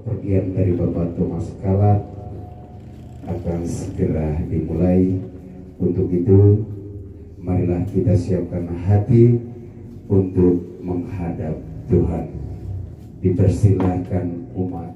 Pergian dari Bapak Thomas Kalat akan segera dimulai. Untuk itu, marilah kita siapkan hati untuk menghadap Tuhan. Dipersilahkan umat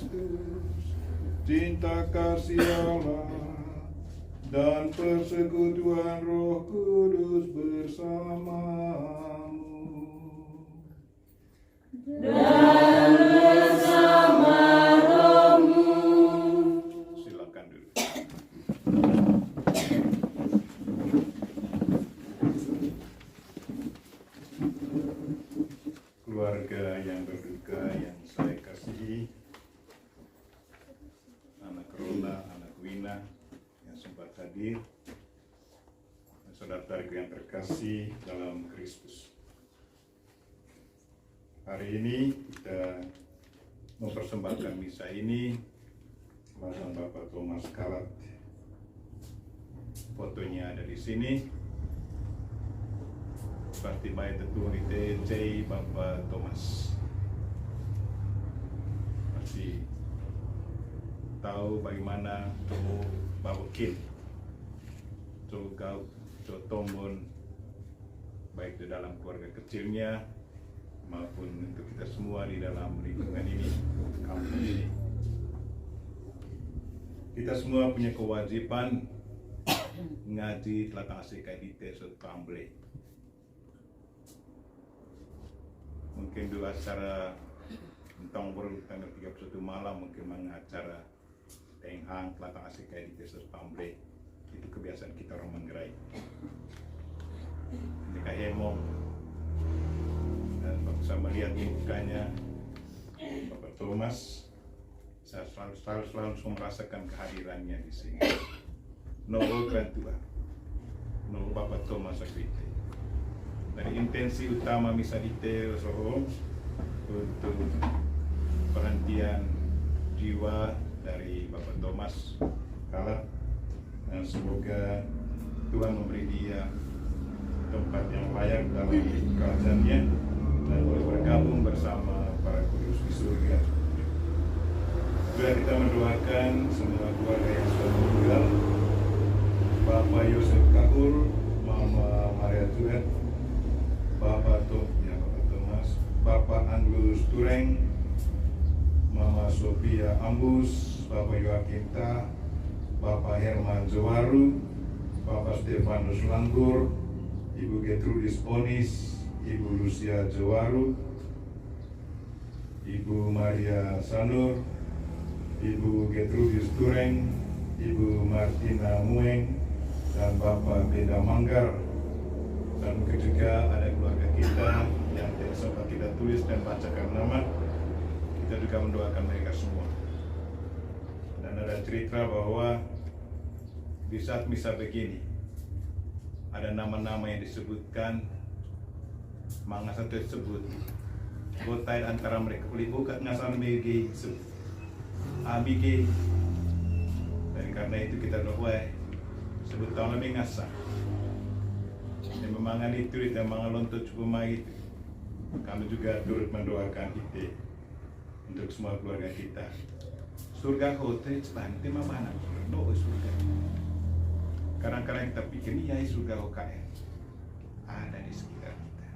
untuk cinta kasih Allah dan persekutuan Roh Kudus bersamamu dan bersama rohmu. Silakan duduk. Keluarga yang berduka yang saya kasihi, anak Rona, anak Wina yang sempat hadir, dan saudara-saudaraku yang terkasih dalam Kristus. Hari ini kita mempersembahkan misa ini bersama Bapak Thomas Kalat. Fotonya ada di sini. Seperti baik tentu cai Bapak Thomas. Masih tahu bagaimana tuh babukin, tuh kau, tuh tombon, baik di dalam keluarga kecilnya maupun untuk kita semua di dalam lingkungan ini, kampung ini. Kita semua punya kewajiban ngaji telah kasih kayak di Tamble. Mungkin dulu acara tentang tanggal 31 malam mungkin mengacara tenghang telah kasih kayak di Tamble. Itu kebiasaan kita orang Manggarai. Ini kayak hemong dan waktu saya melihat mukanya Thomas, saya selalu merasakan kehadirannya di sini. Noho Krantua, Noho Bapak Thomas Akrite. Dari intensi utama misa dite soho untuk perhentian jiwa dari Bapak Thomas Kalat, dan semoga Tuhan memberi dia tempat yang layak dalam kerajaannya dan boleh bergabung bersama para kudus di surga. Juga kita mendoakan semua keluarga yang sudah meninggal, Bapak Yosef Kahul, Mama Maria Turet, Bapak Thomas, Bapak Anglus Tureng, Mama Sophia Ambus, Bapak Joakim Ta, Bapak Herman Jawaru, Bapak Stefanus Langgur, Ibu Gertrudis Ponis, Ibu Lucia Jawaru, Ibu Maria Sanur, Ibu Gertrudis Tureng, Ibu Martina Mueng, dan Bapak Beda Manggar. Dan mungkin juga ada keluarga kita yang tidak sempat kita tulis dan bacakan nama. Kita juga mendoakan mereka semua. Dan ada cerita bahwa di saat misa begini ada nama-nama yang disebutkan, manga satu disebut botai antara mereka boleh buka ngasan megi abigi. Dan karena itu kita doa sebut tahun lebih ngasa yang memangan itu dan mengalontot cuma itu. Kami juga turut mendoakan itu untuk semua keluarga kita. Surga hotel sepanti mana doa surga. Kadang-kadang kita pikir iya surga OKM ada di sekitar kita.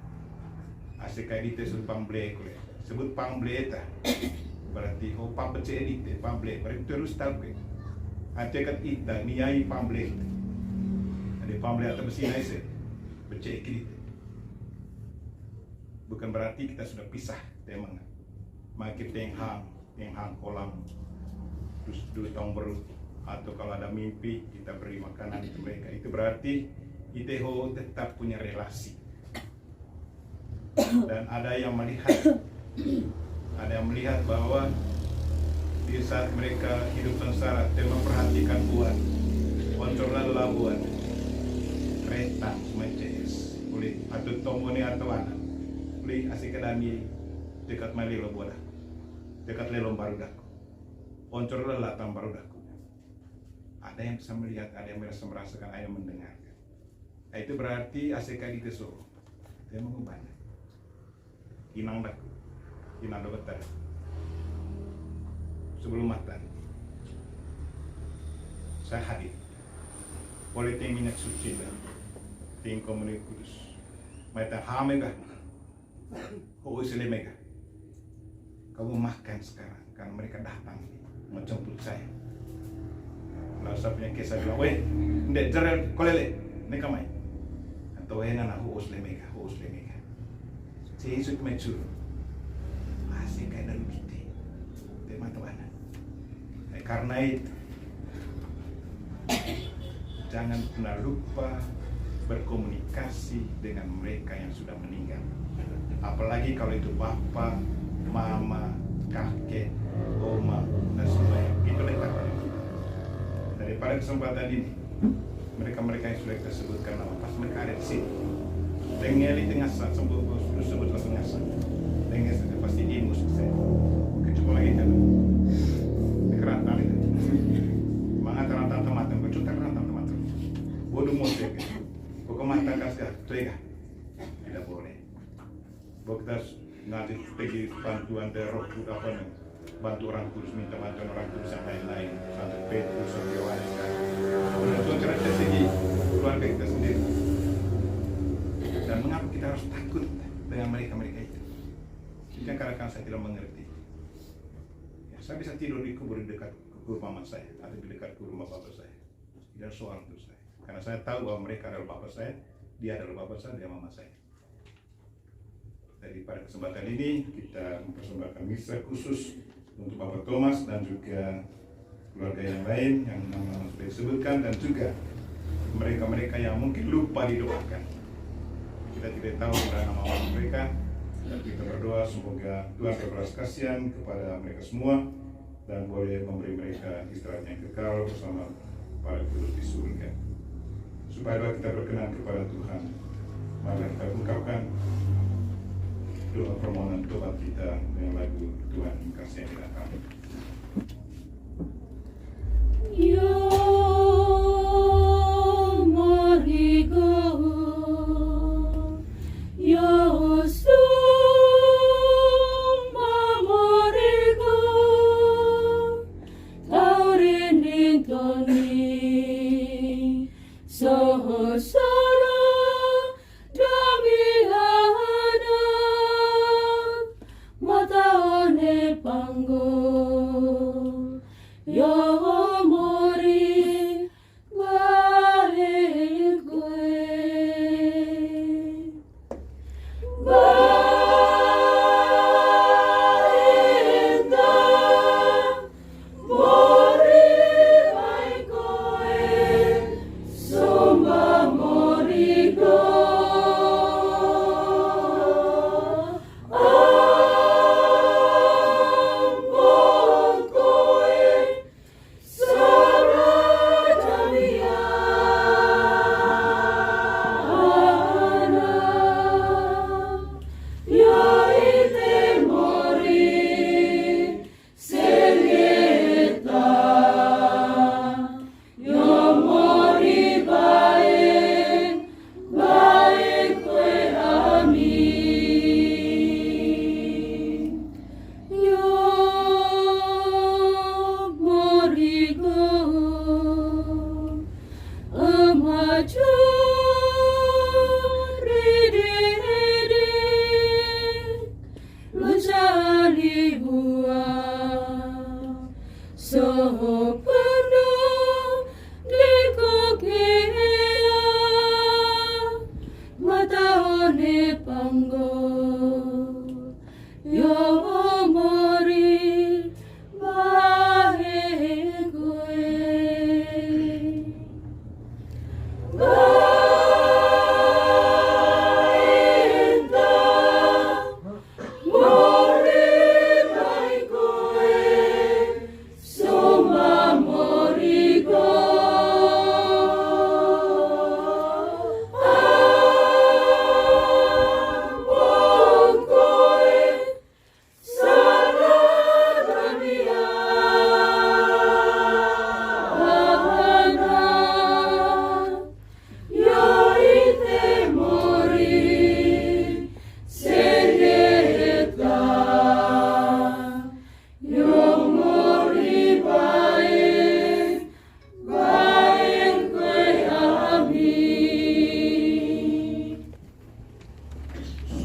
Asik itu sebut pamble, sebut pamble ta. Berarti oh pamble edite pamble berarti terus tahu ke. Ada kat kita niai pamble. Ada pamble atau mesin aja becek edite. Bukan berarti kita sudah pisah temang. Makin yang hang kolam terus dulu tahun baru. Atau kalau ada mimpi kita beri makanan ke mereka, itu berarti ITHO tetap punya relasi. Dan ada yang melihat bahwa di saat mereka hidup sengsara, dia memperhatikan buat koncorlah labuan kereta semacam boleh atau tomone atau anak boleh asik kedani dekat malilo bola dekat lelom barudaku koncorlah latang barudaku. Ada yang bisa melihat, ada yang merasakan, ada yang mendengarkan. Nah, itu berarti ACK di Tesoro. Dia mengubahnya. Inang daku, inang dobetar. Sebelum matan, saya hadir. Politik minyak suci dan ting komunik kudus. Mereka hamega, mega. Kamu makan sekarang, karena mereka datang menjemput saya. Lalu saya punya kisah bilang, weh, ndek jerer kolele, ini kamai. Atau weh ngana huus lemega. Saya isut mecur, masih kayak dalam kita, teman-teman. Karena itu, jangan pernah lupa berkomunikasi dengan mereka yang sudah meninggal. Apalagi kalau itu bapak, mama, kakek, oma, dan semuanya. Itu dekat. Pada kesempatan ini, mereka-mereka yang sudah kita sebutkan nama, pas mereka ada di sini, Dengeli tengah saat sebut langsung ngasah, Dengeli sudah pasti imus saya, kecuali lagi kan, kerantan itu, mangat rantan teman-teman, kecuali rantan teman-teman, bodoh musik, pokok mata kasih, tuh tidak boleh, kita nanti pergi bantuan dari roh apa nih. Bantu orang kudus, minta bantuan orang kudus yang lain-lain sampai Petrus, sampai Yohanes kan. Bantuan karena dari segi keluarga kita sendiri. Dan mengapa kita harus takut dengan mereka-mereka itu? Itu yang kadang-kadang saya tidak mengerti. Ya, saya bisa tidur di kubur dekat kubur mama saya atau di dekat kubur rumah bapak saya. Tidak soal untuk saya. Karena saya tahu bahwa mereka adalah bapak saya, dia adalah bapak saya, dia mama saya. Jadi pada kesempatan ini kita mempersembahkan misa khusus untuk Bapak Thomas dan juga keluarga yang lain yang nama sudah disebutkan dan juga mereka-mereka yang mungkin lupa didoakan. Kita tidak tahu nama mereka, Dan kita berdoa semoga Tuhan berbelas kasihan kepada mereka semua dan boleh memberi mereka istirahat yang kekal bersama para kudus di surga. Supaya doa kita berkenan kepada Tuhan, mari kita ungkapkan doa permohonan tobat kita dengan lagu Tuhan kasih yang kami.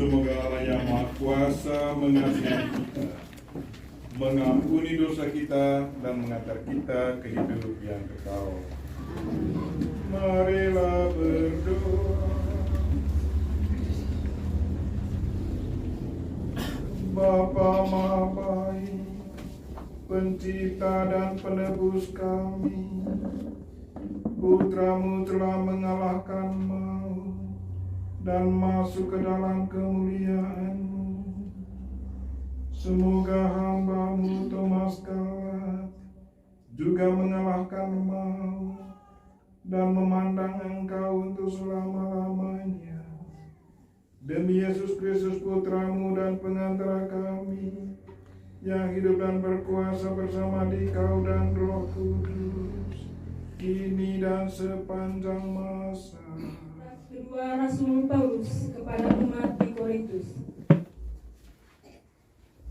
Semoga Allah yang Maha Kuasa mengasihi kita, mengampuni dosa kita, dan mengantar kita ke hidup yang kekal. Marilah berdoa. Bapa Maha Baik, Pencipta dan Penebus kami, Putra-Mu telah mengalahkan maut dan masuk ke dalam kemuliaan-Mu. Semoga hamba-Mu Thomas Galat juga mengalahkan maut dan memandang Engkau untuk selama-lamanya. Demi Yesus Kristus Putra-Mu dan pengantara kami, yang hidup dan berkuasa bersama Dikau dan Roh Kudus, kini dan sepanjang masa. Kedua Rasul Paulus kepada umat di Korintus.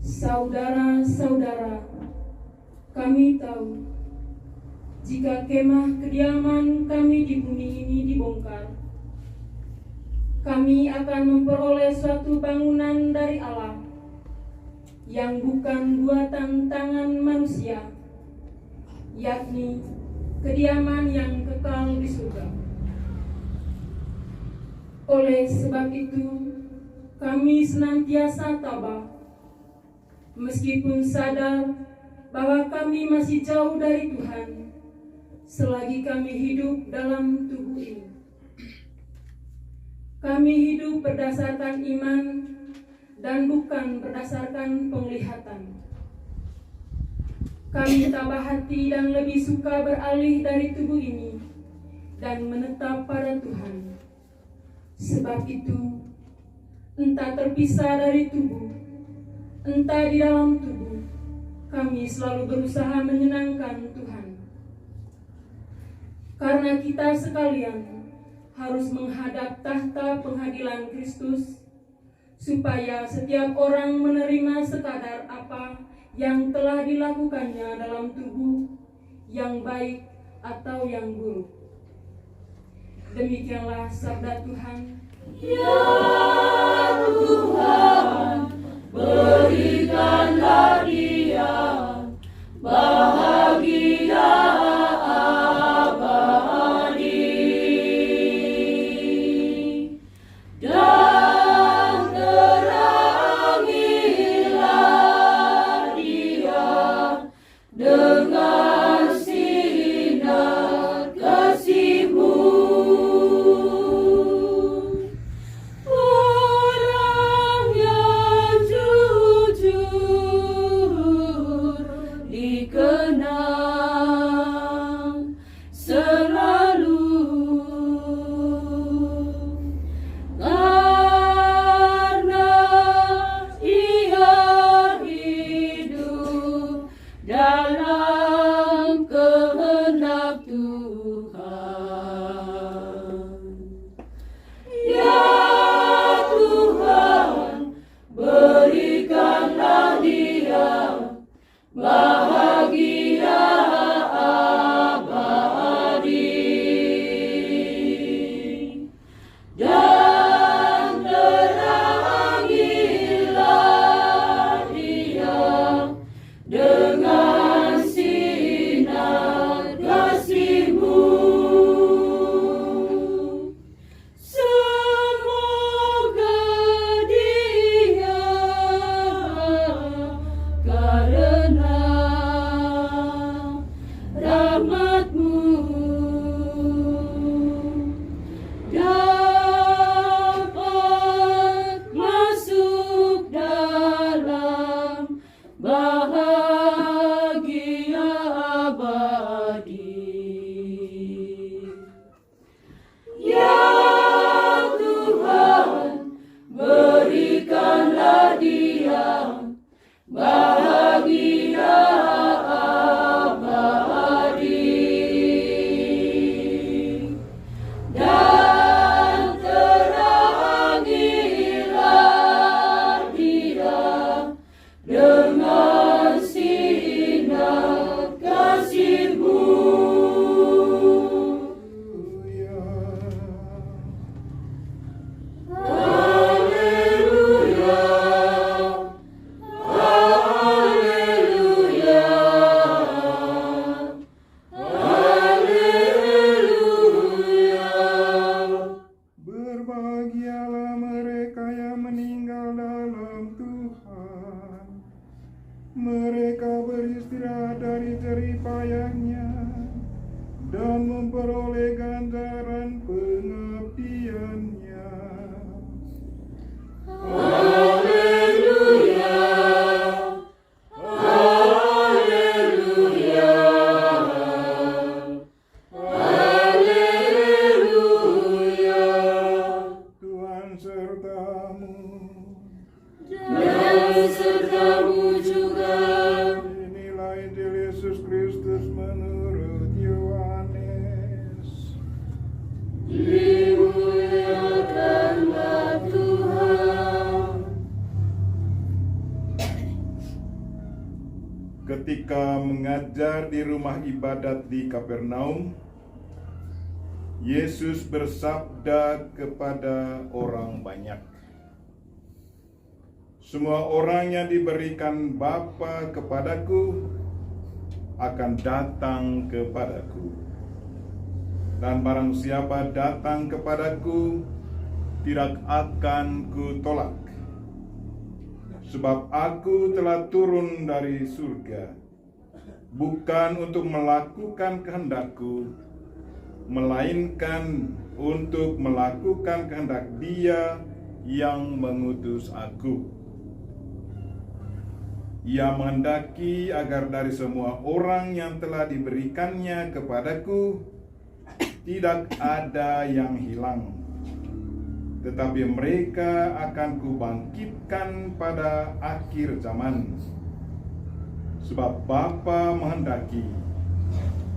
Saudara-saudara, kami tahu jika kemah kediaman kami di bumi ini dibongkar, kami akan memperoleh suatu bangunan dari Allah yang bukan buatan tangan manusia, yakni kediaman yang kekal di surga. Oleh sebab itu, kami senantiasa tabah, meskipun sadar bahwa kami masih jauh dari Tuhan, selagi kami hidup dalam tubuh ini. Kami hidup berdasarkan iman dan bukan berdasarkan penglihatan. Kami tambah hati dan lebih suka beralih dari tubuh ini dan menetap pada Tuhan. Sebab itu, entah terpisah dari tubuh, entah di dalam tubuh, kami selalu berusaha menyenangkan Tuhan. Karena kita sekalian harus menghadap tahta pengadilan Kristus, supaya setiap orang menerima sekadar apa yang telah dilakukannya dalam tubuh, yang baik atau yang buruk. Demikianlah sabda Tuhan. Ya Tuhan, berikanlah dia bahagia abadi dan terangilah dia dengan sinar kasih-Mu. Orang yang jujur dikenang selalu, karena ia hidup dalam kehendak Tuhan. Ya Tuhan, berikanlah dia bahagia abadi dan terangilah dia dengan sinar kasih-Mu. Semoga dia karena rahmat-Mu dapat masuk dalam bahagia abadi. Ya Tuhan, berikanlah dia bahagia abadi dan terangilah dia dengan sinar kasih-Mu. Haleluya, haleluya, haleluya. Berbahagialah mereka yang meninggal dalam Tuhan. Mereka beristirahat dari jerih payahnya dan memperoleh ganjaran pengabdiannya. Haleluya, haleluya, haleluya. Tuhan sertamu. Dan serta-Mu juga. Inilah Injil Yesus Kristus menurut Yohanes. Dimuliakanlah Tuhan. Ketika mengajar di rumah ibadat di Kapernaum, Yesus bersabda kepada orang banyak, "Semua orang yang diberikan Bapa kepadaku akan datang kepadaku. Dan barang siapa datang kepadaku, tidak akan kutolak. Sebab aku telah turun dari surga, bukan untuk melakukan kehendakku, melainkan untuk melakukan kehendak Dia yang mengutus aku." Ia menghendaki agar dari semua orang yang telah diberikannya kepadaku tidak ada yang hilang, tetapi mereka akan kubangkitkan pada akhir zaman. Sebab Bapa menghendaki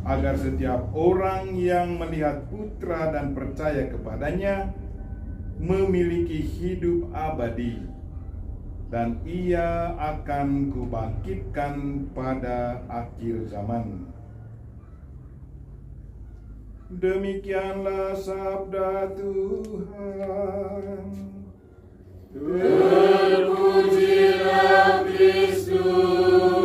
agar setiap orang yang melihat Putra dan percaya kepadanya memiliki hidup abadi, dan ia akan kubangkitkan pada akhir zaman. Demikianlah sabda Tuhan. Terpujilah Kristus.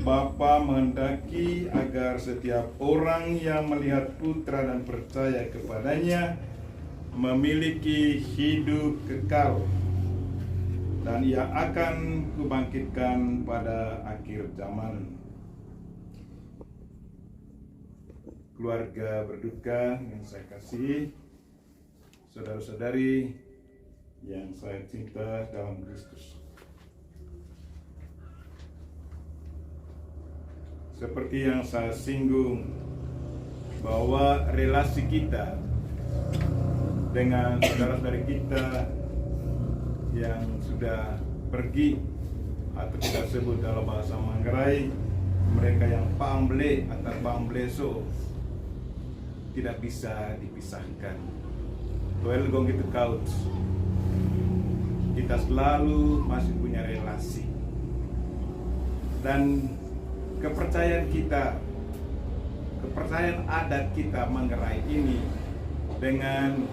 Bapa menghendaki agar setiap orang yang melihat Putra dan percaya kepadanya memiliki hidup kekal, dan ia akan kubangkitkan pada akhir zaman. Keluarga berduka yang saya kasihi, saudara-saudari yang saya cinta dalam Kristus. Seperti yang saya singgung, bahwa relasi kita dengan saudara-saudari kita yang sudah pergi, atau kita sebut dalam bahasa Manggarai, mereka yang pamble atau pambleso, tidak bisa dipisahkan. Well, gong itu kaut. Kita selalu masih punya relasi, dan kepercayaan kita, kepercayaan adat kita Manggarai ini dengan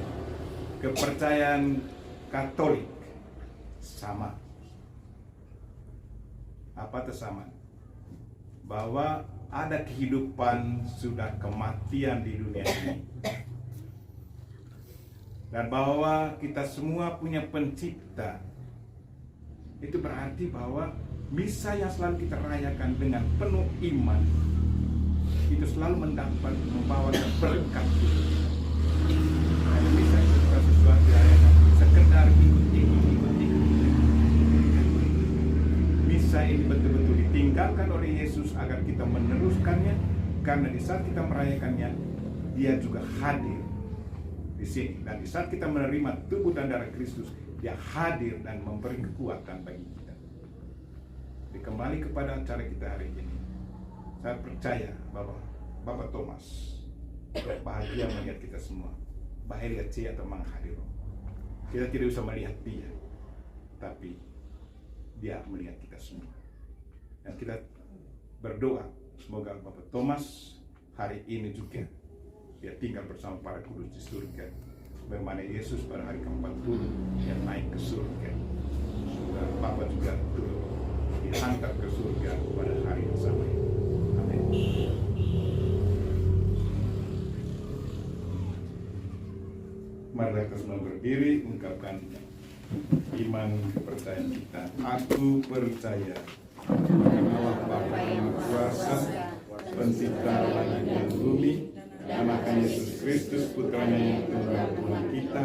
kepercayaan Katolik sama. Apa tersamaan? Bahwa ada kehidupan sudah kematian di dunia ini, dan bahwa kita semua punya pencipta. Itu berarti bahwa misa yang selalu kita rayakan dengan penuh iman itu selalu mendapat membawa berkat. Karena misa itu bukan sesuatu yang sekedar ikut-ikut. Misa ini betul-betul ditinggalkan oleh Yesus agar kita meneruskannya, karena di saat kita merayakannya, Dia juga hadir di sini. Dan di saat kita menerima tubuh dan darah Kristus, Dia hadir dan memberi kekuatan bagi kita. Kembali kepada acara kita hari ini, saya percaya bahwa Bapak Thomas bahagia melihat kita semua. Bahagia atau menghadir. Kita tidak bisa melihat dia, tapi dia melihat kita semua. Dan kita berdoa semoga Bapak Thomas hari ini juga dia tinggal bersama para kudus di surga, bagaimana Yesus pada hari ke-40 yang naik ke surga. Semoga Bapak juga turut dihantar ke surga pada hari yang sama. Amin. Mari kita semua berdiri, ungkapkan iman kepercayaan kita. Aku percaya akan Allah Bapa yang Maha Kuasa, Pencipta langit dan bumi, dan akan Yesus Kristus Putranya yang tunggal Tuhan kita,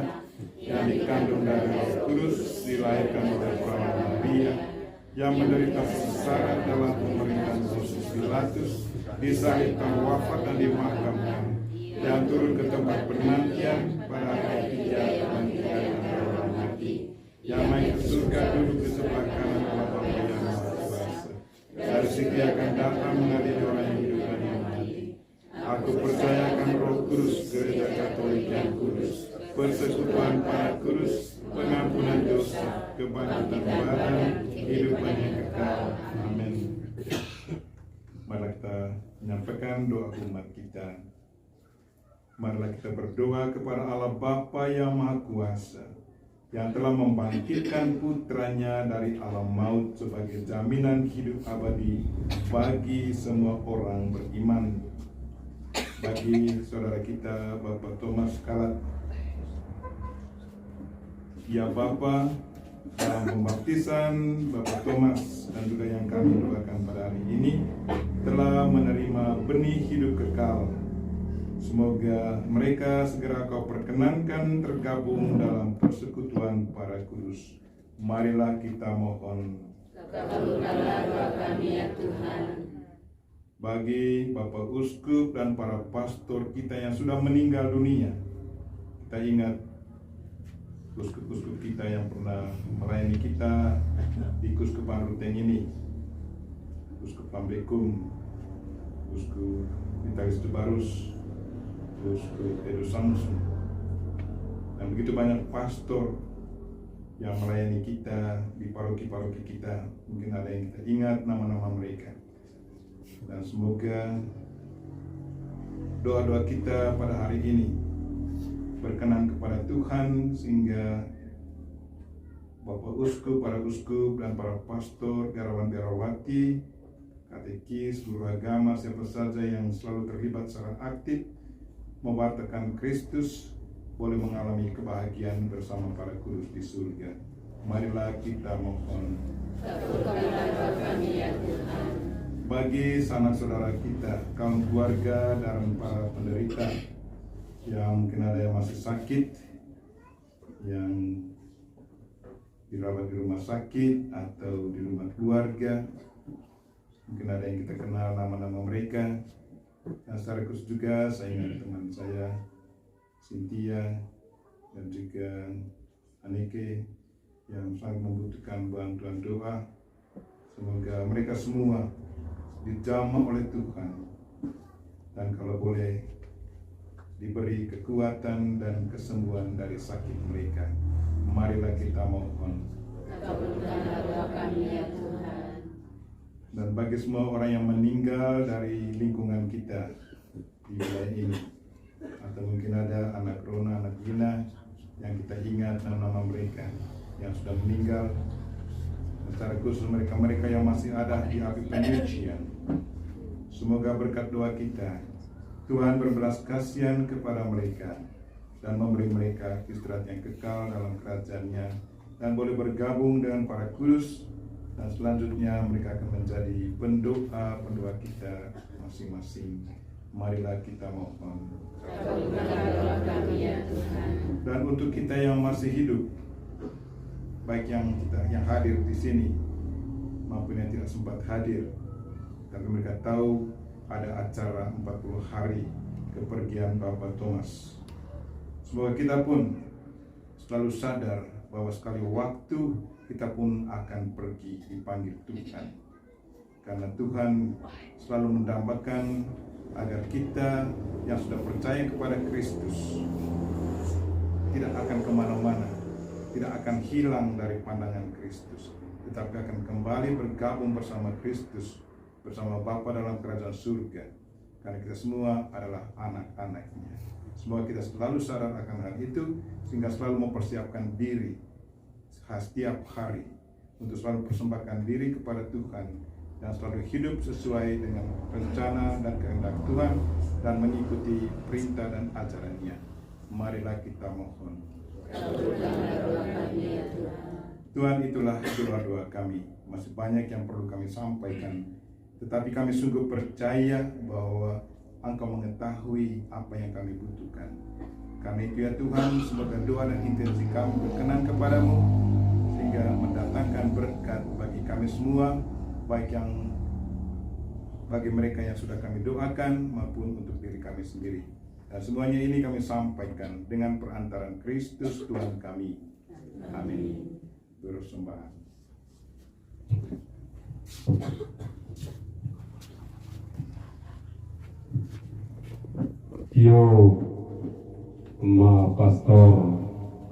yang dikandung dari Roh Kudus, dilahirkan oleh perawan Maria, yang menderita sengsara dalam pemerintahan Pontius Pilatus, disalibkan, wafat dan dimakamkan, yang turun ke tempat penantian pada hari ketiga kebangkitan dari orang mati, yang naik ke surga duduk di sebelah kanan Allah Bapa yang Maha Kuasa. Dari situ akan datang mengadili orang yang hidup dan yang mati. Aku percaya akan Roh Kudus, Gereja Katolik yang kudus, persekutuan para kudus, pengampunan dosa, kebangkitan badan, hidupan yang kekal. Amin. Mari kita menyampaikan doa umat kita. Marilah kita berdoa kepada Allah Bapa yang Maha Kuasa, yang telah membangkitkan putranya dari alam maut sebagai jaminan hidup abadi bagi semua orang beriman. Bagi saudara kita Bapak Thomas Kalat, ya Bapa, dalam pembaptisan Bapak Thomas dan juga yang kami doakan pada hari ini telah menerima benih hidup kekal. Semoga mereka segera Kau perkenankan tergabung dalam persekutuan para kudus. Marilah kita mohon. Kabulkanlah doa kami ya Tuhan. Bagi Bapak Uskup dan para pastor kita yang sudah meninggal dunia, kita ingat uskup-uskup kita yang pernah melayani kita di Kuskupan Ruteng ini, Uskup Pambekung, Uskup Vitalis Tubarus, Uskup Edo Samsun, dan begitu banyak pastor yang melayani kita di paroki-paroki kita. Mungkin ada yang kita ingat nama-nama mereka, dan semoga doa-doa kita pada hari ini berkenan kepada Tuhan, sehingga Bapak Uskup, para uskup dan para pastor, biarawan-biarawati, katekis, seluruh agama, siapa saja yang selalu terlibat secara aktif memwartakan Kristus boleh mengalami kebahagiaan bersama para kudus di surga. Marilah kita mohon. Kabulkanlah doa kami ya Tuhan. Bagi sanak saudara kita, kaum keluarga dan para penderita yang mungkin ada yang masih sakit, yang dirawat di rumah sakit atau di rumah keluarga, mungkin ada yang kita kenal nama-nama mereka. Dan secara khusus juga saya ingat teman saya Cynthia dan juga Anike yang sangat membutuhkan bantuan doa. Semoga mereka semua dijamah oleh Tuhan, dan kalau boleh diberi kekuatan dan kesembuhan dari sakit mereka. Marilah kita mohon. Kabulkanlah doa kami ya Tuhan. Dan bagi semua orang yang meninggal dari lingkungan kita di wilayah ini, atau mungkin ada anak Rona, anak Gina yang kita ingat nama-nama mereka yang sudah meninggal, secara khusus mereka-mereka yang masih ada di api penyucian, semoga berkat doa kita Tuhan berbelas kasihan kepada mereka dan memberi mereka istirahat yang kekal dalam kerajaan-Nya, dan boleh bergabung dengan para kudus, dan selanjutnya mereka akan menjadi pendoa kita masing-masing. Marilah kita mohon. Kabulkanlah doa kami ya Tuhan. Dan untuk kita yang masih hidup, baik yang hadir di sini maupun yang tidak sempat hadir, tapi mereka tahu ada acara 40 hari kepergian Bapak Thomas. Semoga kita pun selalu sadar bahwa sekali waktu kita pun akan pergi dipanggil Tuhan. Karena Tuhan selalu mendambakan agar kita yang sudah percaya kepada Kristus tidak akan kemana-mana, tidak akan hilang dari pandangan Kristus, tetapi akan kembali bergabung bersama Kristus, bersama Bapa dalam kerajaan surga, karena kita semua adalah anak-anak-Nya. Semoga kita selalu sadar akan hal itu, sehingga selalu mempersiapkan diri setiap hari untuk selalu persembahkan diri kepada Tuhan, dan selalu hidup sesuai dengan rencana dan kehendak Tuhan, dan mengikuti perintah dan ajaran-Nya. Marilah kita mohon. Kabulkanlah doa kami ya Tuhan. Tuhan, itulah doa-doa kami. Masih banyak yang perlu kami sampaikan, tetapi kami sungguh percaya bahwa Engkau mengetahui apa yang kami butuhkan. Karena itu ya Tuhan, semoga doa dan intensi kami berkenan kepadamu, sehingga mendatangkan berkat bagi kami semua, baik yang bagi mereka yang sudah kami doakan maupun untuk diri kami sendiri. Dan semuanya ini kami sampaikan dengan perantaran Kristus Tuhan kami. Amin. Bersembahan. Yo ma pastor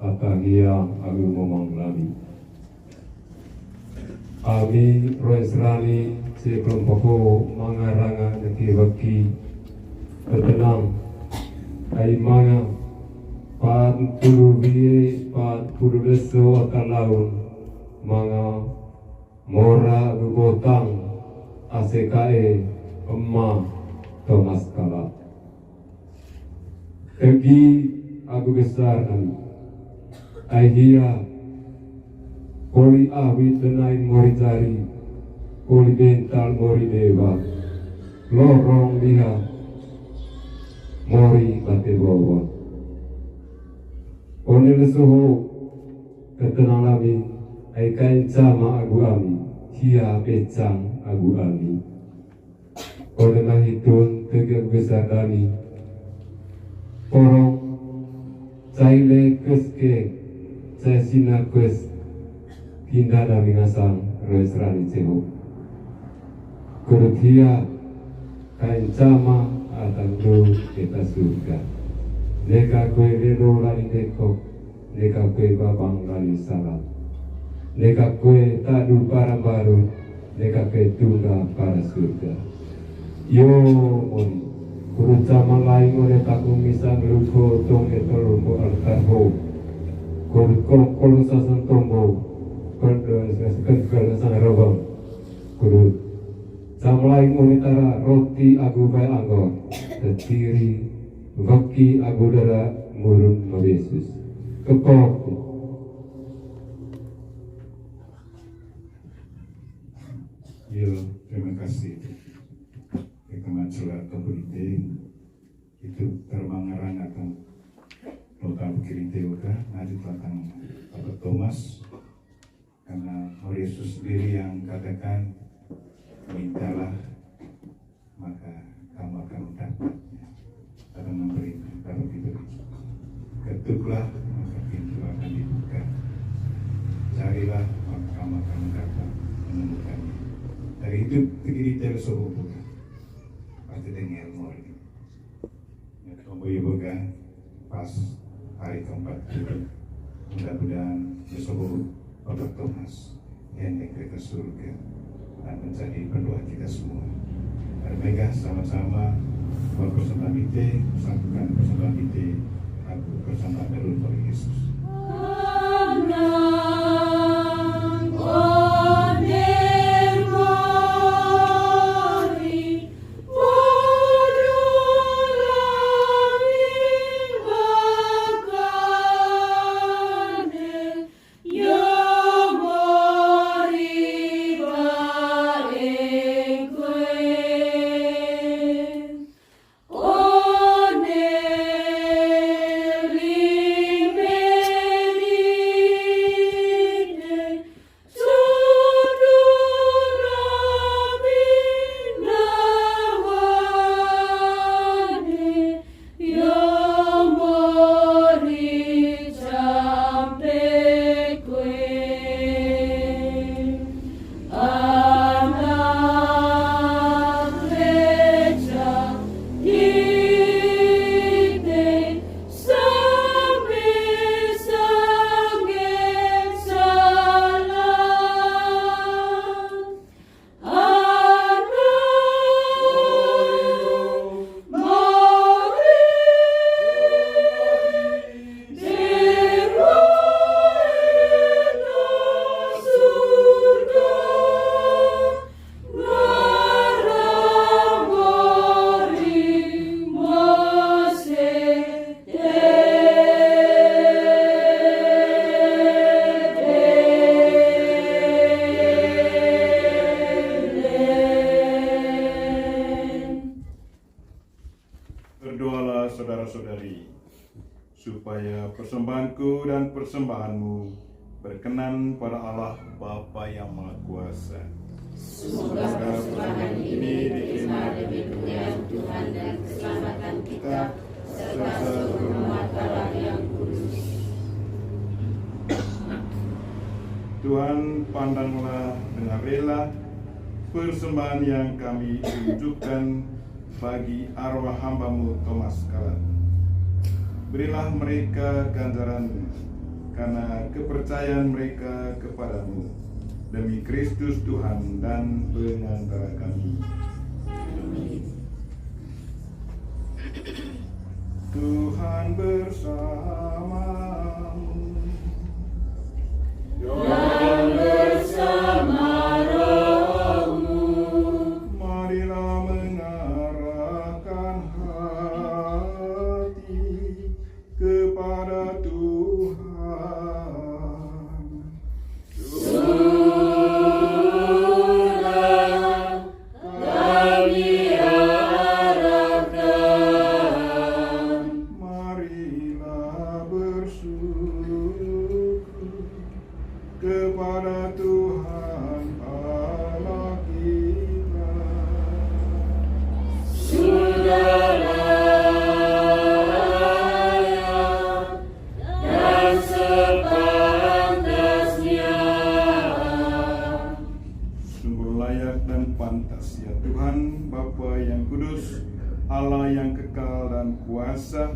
atagia ami memanglami ami roisrani si kelompokku mangaranga neki waki ketenang ai manga pat pulu vie pat pulu leso atalaun manga mora gugotang asekae emma Thomas Kala. Egi aku besar kami, ahia Koli awit denain mori jari, koli bental mori dewa, lorong liha, mori bate bawa. Oni lesuhu ketenang lami, ai kain cama agu ami, hia pecang agu ami. Oleh mahitun tegak besar kami, porong caile keske, saya sinar kes, tinda dami ngasang resrani ceho. Kurutia kain cama atang do kita surga. Neka kue lelo lari dekok, neka kue babang lari salat. Neka kue tadu para baru, neka kue tungga para surga. Yo moni, kuru cama lain ngone takung misang luko tong etolombo altarho. Kuru kolong sasan tombo, kuru sang robong. Kuru cama lain ngone tara roti agu bay anggur, tetiri vaki agu dara murun mabesus. Kepok. Yo, terima kasih. Kemajuan komite itu termangaran akan total kirinte uga nanti tentang Bapak Thomas karena Yesus sendiri yang katakan mintalah maka kamu akan mendapatnya, karena memberi kalau diberi, ketuklah maka pintu akan dibuka, carilah maka kamu akan mendapat menemukannya. Dari itu kirinte sobo pasti dengar mori. Ya kamu boga pas hari keempat itu mudah-mudahan Yesus Bapak Thomas yang ke surga dan menjadi pendoa kita semua. Dan mereka sama-sama berpersembahan itu, satukan persembahan itu, aku persembahan darul bagi Yesus. Berdoalah saudara-saudari, supaya persembahanku dan persembahanmu berkenan pada Allah Bapa yang Maha Kuasa. Semoga persembahan ini diterima demi kemuliaan Tuhan dan keselamatan kita, serta seluruh umat Allah yang kudus. Tuhan, pandanglah dengan rela persembahan yang kami tunjukkan bagi arwah hamba-Mu Thomas Kalat. Berilah mereka ganjaran karena kepercayaan mereka kepadamu, demi Kristus Tuhan dan pengantara kami. Tuhan bersamamu. Dan bersama rohmu, Marilah mengarahkan hati kepada Tuhan. Sungguh layak dan pantas ya Tuhan Bapa yang kudus, Allah yang kekal dan kuasa,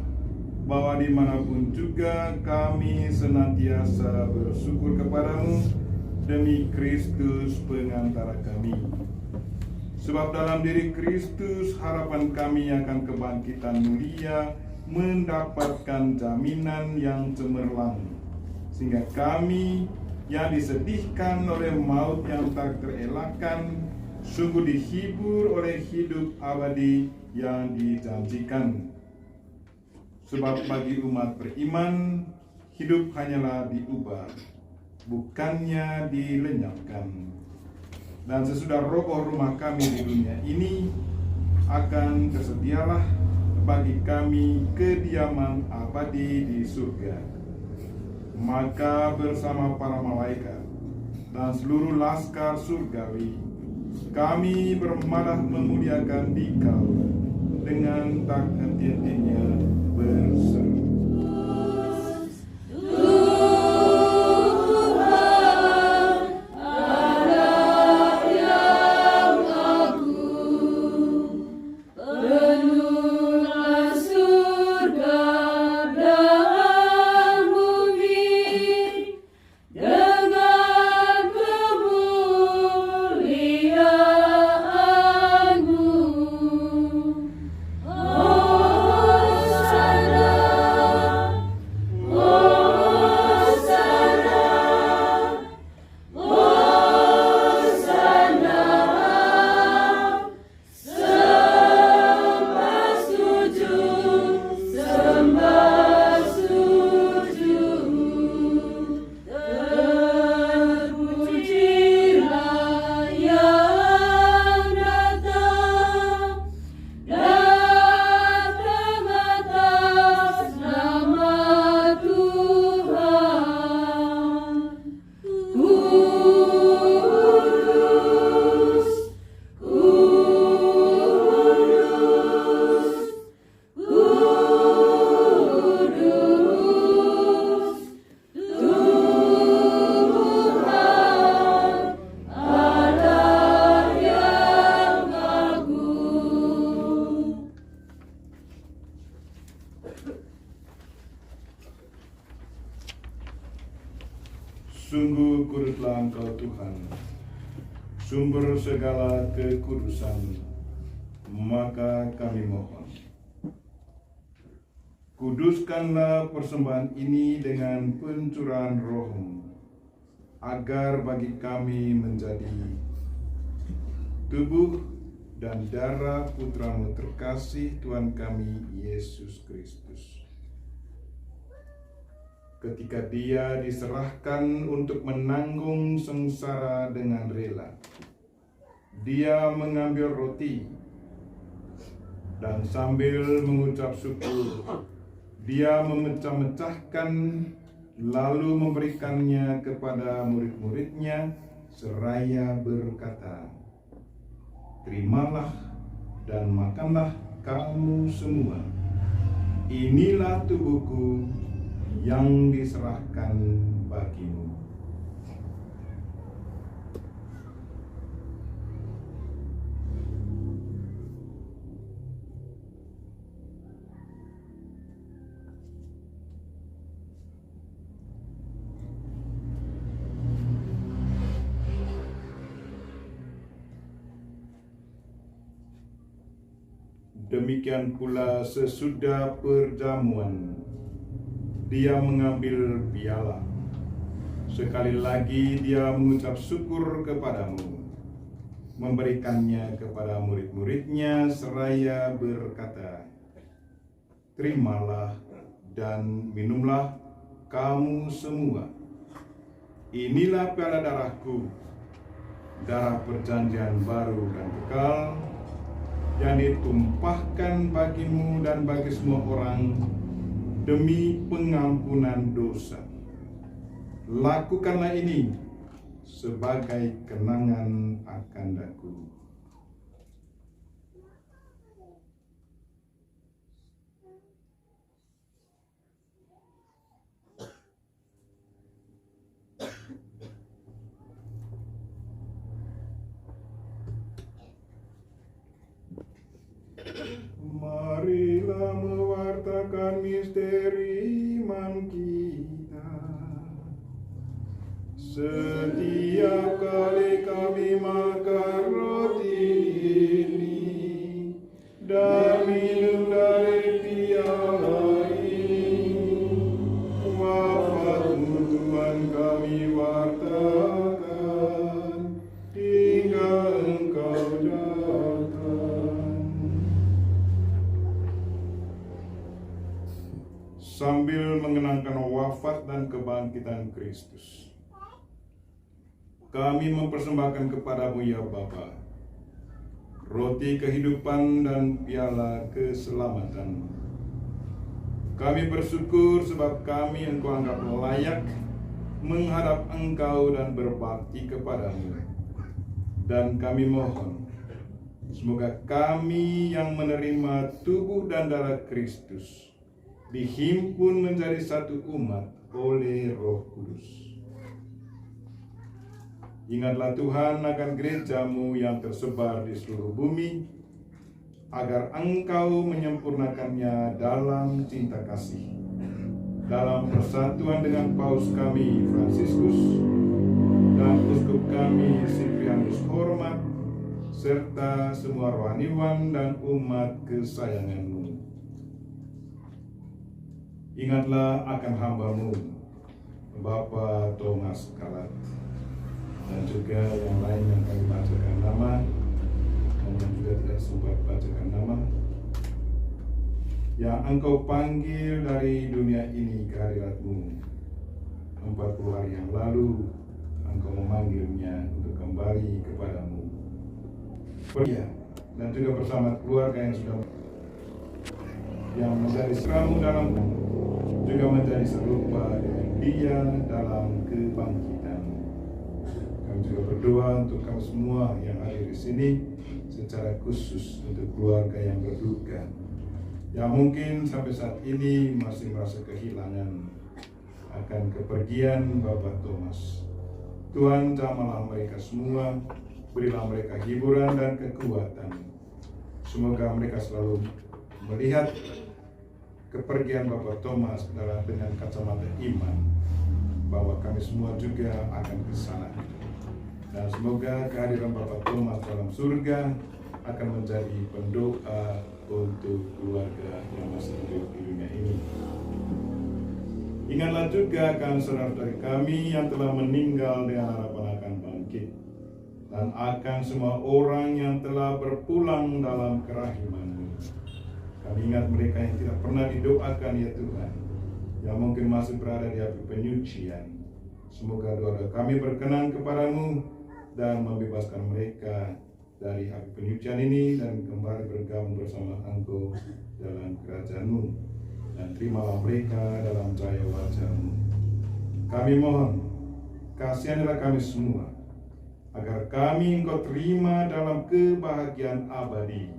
bahwa dimanapun juga kami senantiasa bersyukur kepadamu demi Kristus pengantara kami. Sebab dalam diri Kristus harapan kami akan kebangkitan mulia mendapatkan jaminan yang cemerlang, sehingga kami yang disedihkan oleh maut yang tak terelakkan sungguh dihibur oleh hidup abadi yang dijanjikan. Sebab bagi umat beriman, hidup hanyalah diubah, bukannya dilenyapkan. Dan sesudah roboh rumah kami di dunia ini, akan tersedialah bagi kami kediaman abadi di surga. Maka bersama para malaikat dan seluruh laskar surgawi, kami bermadah memuliakan Dikau dengan tak henti-hentinya berseru. Sungguh kuduslah Engkau Tuhan, sumber segala kekudusan, maka kami mohon, kuduskanlah persembahan ini dengan pencurahan Roh-Mu, agar bagi kami menjadi tubuh dan darah Putra-Mu terkasih Tuhan kami Yesus Kristus. Ketika Dia diserahkan untuk menanggung sengsara dengan rela, Dia mengambil roti dan sambil mengucap syukur, Dia memecah-mecahkan lalu memberikannya kepada murid-muridnya seraya berkata, "Terimalah dan makanlah kamu semua. Inilah tubuhku yang diserahkan bagimu." Demikian pula sesudah perjamuan, Dia mengambil piala. Sekali lagi Dia mengucap syukur kepadamu, memberikannya kepada murid-muridnya seraya berkata, "Terimalah dan minumlah kamu semua. Inilah piala darahku, darah perjanjian baru dan kekal, yang ditumpahkan bagimu dan bagi semua orang demi pengampunan dosa. Lakukanlah ini sebagai kenangan akan aku." akan misteri iman kita. Setiap kali kami makan roti ini dan minum dari piala ini, wafat-Mu Tuhan kami wartakan hingga Engkau datang. Sambil mengenangkan wafat dan kebangkitan Kristus, kami mempersembahkan kepadamu ya Bapa, roti kehidupan dan piala keselamatan. Kami bersyukur sebab kami Engkau anggap layak menghadap Engkau dan berbakti kepadamu. Dan kami mohon, semoga kami yang menerima tubuh dan darah Kristus dihimpun menjadi satu umat oleh Roh Kudus. Ingatlah Tuhan akan gereja-Mu yang tersebar di seluruh bumi, agar Engkau menyempurnakannya dalam cinta kasih, dalam persatuan dengan Paus kami Fransiskus dan Uskup kami Siprianus Hormat, serta semua rohaniwan dan umat kesayangan-Mu. Ingatlah akan hamba-Mu, Bapak Thomas Kalat, dan juga yang lain yang kami bacakan nama, dan yang juga tidak sempat bacakan nama, yang Engkau panggil dari dunia ini ke hadirat-Mu. 40 hari yang lalu Engkau memanggilnya untuk kembali kepadamu. Dan juga bersama keluarga yang sudah menjadi seramu dalam, juga menjadi serupa dengan Dia dalam kebangkitan. Kami juga berdoa untuk kamu semua yang hadir di sini, secara khusus untuk keluarga yang berduka, yang mungkin sampai saat ini masih merasa kehilangan akan kepergian Bapak Thomas. Tuhan, jamahlah mereka semua, berilah mereka hiburan dan kekuatan. Semoga mereka selalu melihat kepergian Bapak Thomas dengan kacamata iman, bahwa kami semua juga akan ke sana. Dan semoga kehadiran Bapak Thomas dalam surga akan menjadi pendoa untuk keluarga yang masih hidup di dunia ini. Ingatlah juga akan saudara-saudari kami yang telah meninggal dengan harapan akan bangkit, dan akan semua orang yang telah berpulang dalam kerahiman-Mu. Kami ingat mereka yang tidak pernah didoakan ya Tuhan, yang mungkin masih berada di api penyucian. Semoga doa kami berkenan kepadamu dan membebaskan mereka dari api penyucian ini dan kembali bergabung bersama Engkau dalam kerajaan-Mu. Dan terimalah mereka dalam cahaya wajah-Mu. Kami mohon, kasihanilah kami semua, agar kami Engkau terima dalam kebahagiaan abadi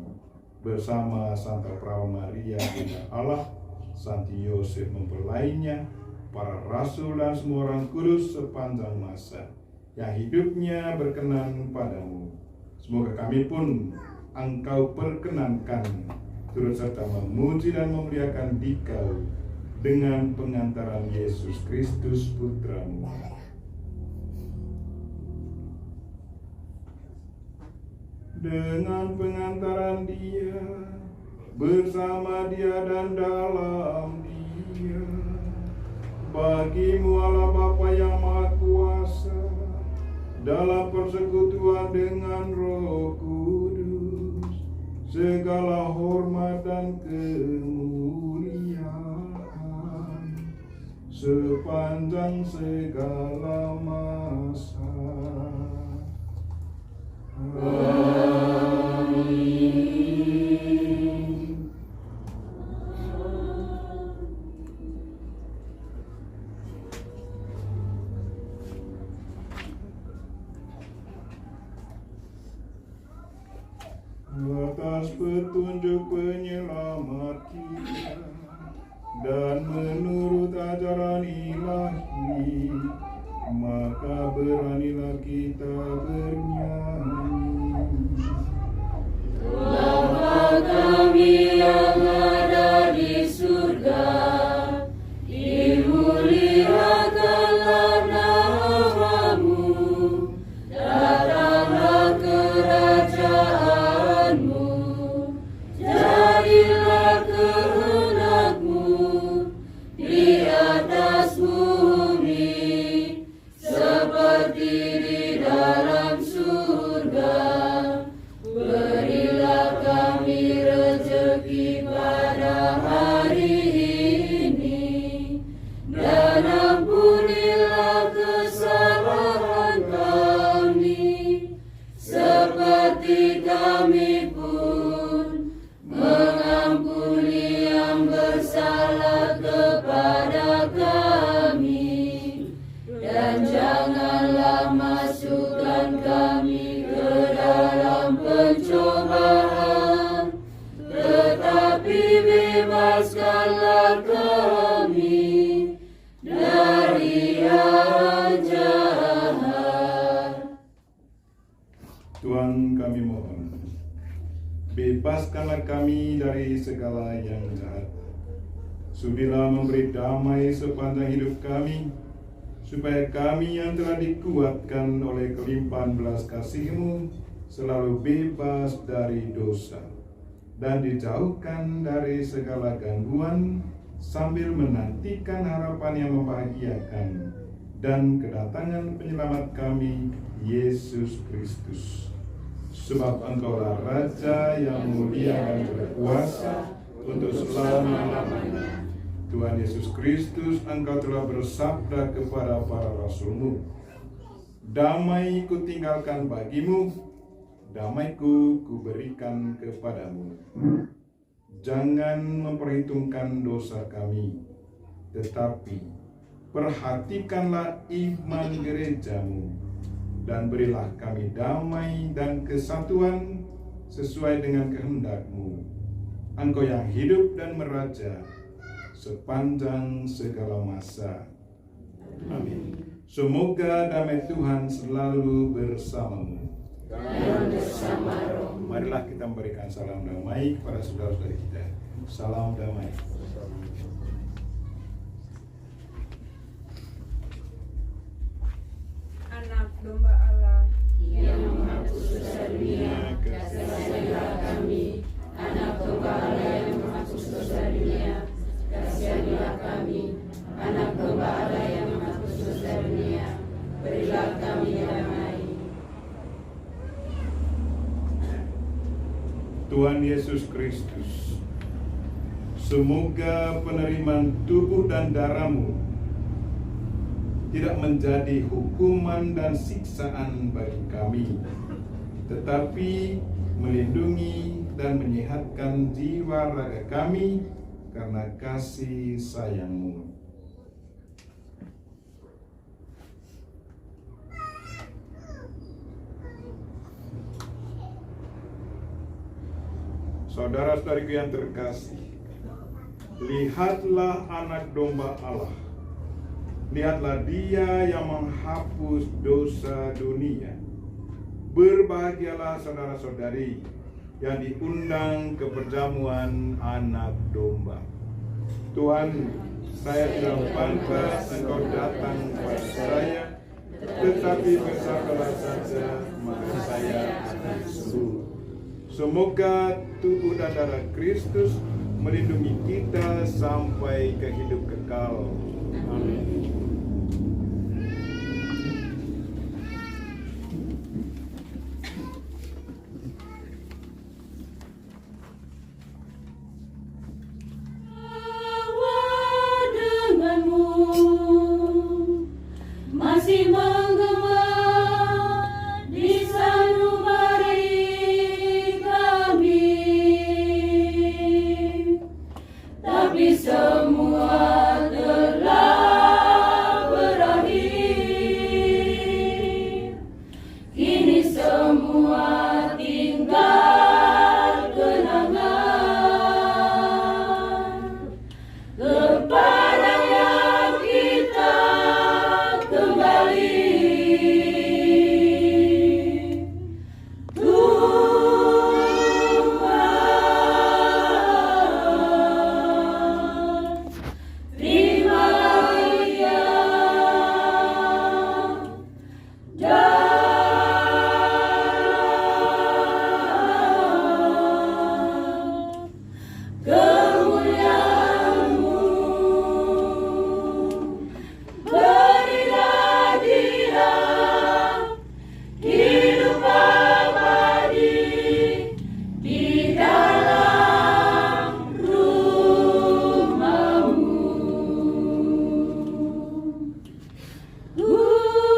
bersama Santa Perawan Maria Bunda Allah, Santi Yosef mempelainya, para rasul dan semua orang kudus sepanjang masa yang hidupnya berkenan padamu. Semoga kami pun Engkau perkenankan turut serta memuji dan memuliakan Dikau dengan pengantaran Yesus Kristus Putra-Mu. Dengan pengantaran Dia, bersama Dia dan dalam Dia, bagi-Mu Allah Bapa yang Maha Kuasa, dalam persekutuan dengan Roh Kudus, segala hormat dan kemuliaan sepanjang segala masa. Amin. Atas petunjuk penyelamat kita dan menurut ajaran ilahi, maka beranilah kita bernyanyi. Bapa kami yang ada di surga, bebaskanlah kami dari segala yang jahat. Sudilah memberi damai sepanjang hidup kami, supaya kami yang telah dikuatkan oleh kelimpahan belas kasih-Mu selalu bebas dari dosa dan dijauhkan dari segala gangguan, sambil menantikan harapan yang membahagiakan dan kedatangan penyelamat kami, Yesus Kristus. Sebab Engkaulah Raja yang mulia dan berkuasa untuk selama-lamanya. Tuhan Yesus Kristus, Engkau telah bersabda kepada para rasul-Mu, damai ku tinggalkan bagimu, damaiku kuberikan kepadamu. Jangan memperhitungkan dosa kami, tetapi perhatikanlah iman gerejamu, dan berilah kami damai dan kesatuan sesuai dengan kehendak-Mu. Engkau yang hidup dan meraja sepanjang segala masa. Amin. Semoga damai Tuhan selalu bersamamu. Dan bersama roh. Marilah kita memberikan salam damai kepada saudara-saudari kita. Salam damai. Anak domba Allah Yang menghapus dosa dunia, kasihilah kami. Anak domba Allah yang menghapus dosa dunia, kasihilah kami. Anak domba Allah yang menghapus dosa dunia, berilah kami damai. Tuhan Yesus Kristus, semoga penerimaan tubuh dan darah-Mu tidak menjadi hukuman dan siksaan bagi kami, tetapi melindungi dan menyehatkan jiwa raga kami karena kasih sayang-Mu. Saudara-saudariku yang terkasih, lihatlah anak domba Allah. Lihatlah Dia yang menghapus dosa dunia. Berbahagialah saudara-saudari yang diundang ke perjamuan anak domba. Tuhan, saya tidak pantas Engkau datang kepada saya, tetapi bersabdalah saja, maka saya akan sembuh. Semoga tubuh dan darah Kristus melindungi kita sampai ke hidup kekal. Amin. Masih menggema di sanubari kami, tapi semua telah berakhir. Kini semua tinggal kenangan kepada yang kita kembali. Tuhan, terimalah Dia dalam kemuliaan-Mu. Berilah Dia hidup abadi di dalam rumah-Mu. Gunungkan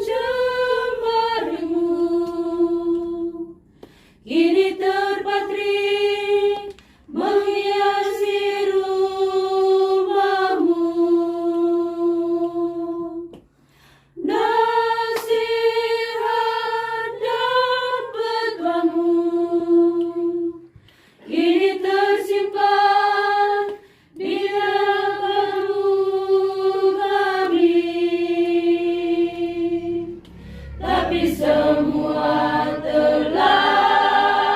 jemarimu kini terpatri menghiasi rumah-Mu. Nasihat dan petuah-Mu kini tersimpan di dalam kami, tapi semua telah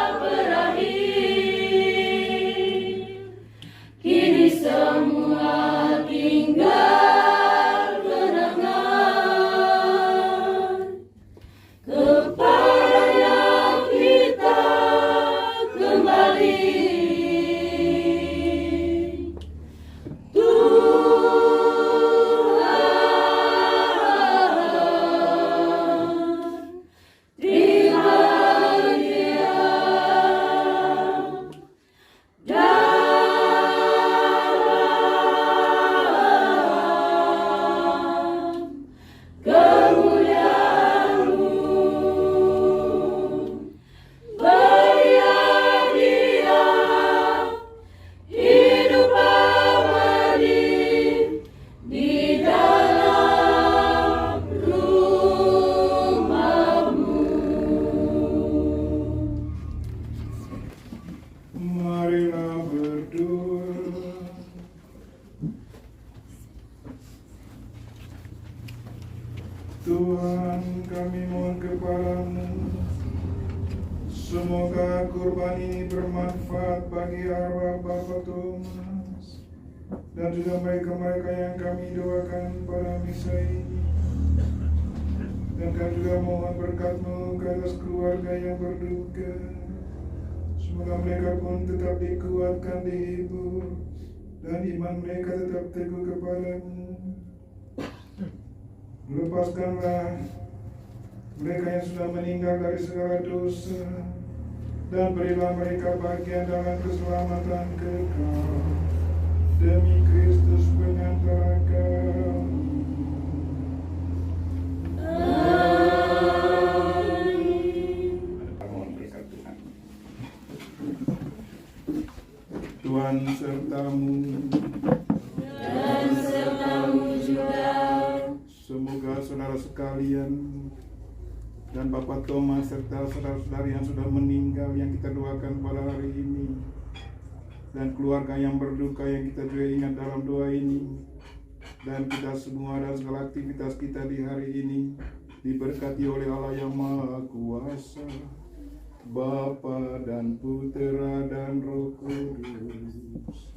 percobaan ini bermanfaat bagi arwah Bapak Thomas dan juga mereka-mereka yang kami doakan pada misa ini. Dan kami juga mohon berkat-Mu ke atas keluarga yang berduka. Semoga mereka pun tetap dikuatkan, dihibur, dan iman mereka tetap teguh kepadamu. Lepaskanlah mereka yang sudah meninggal dari segala dosa, dan berilah mereka bagian dalam keselamatan kekal. Demi Kristus pengantara kami. Mohon berkat Tuhan. Tuhan sertamu. Dan sertamu juga. Semoga saudara sekalian dan Bapak Thomas serta saudara-saudari yang sudah meninggal yang kita doakan pada hari ini, dan keluarga yang berduka yang kita juga ingat dalam doa ini, dan kita semua dan segala aktivitas kita di hari ini diberkati oleh Allah yang Maha Kuasa, Bapa dan Putera dan Roh Kudus.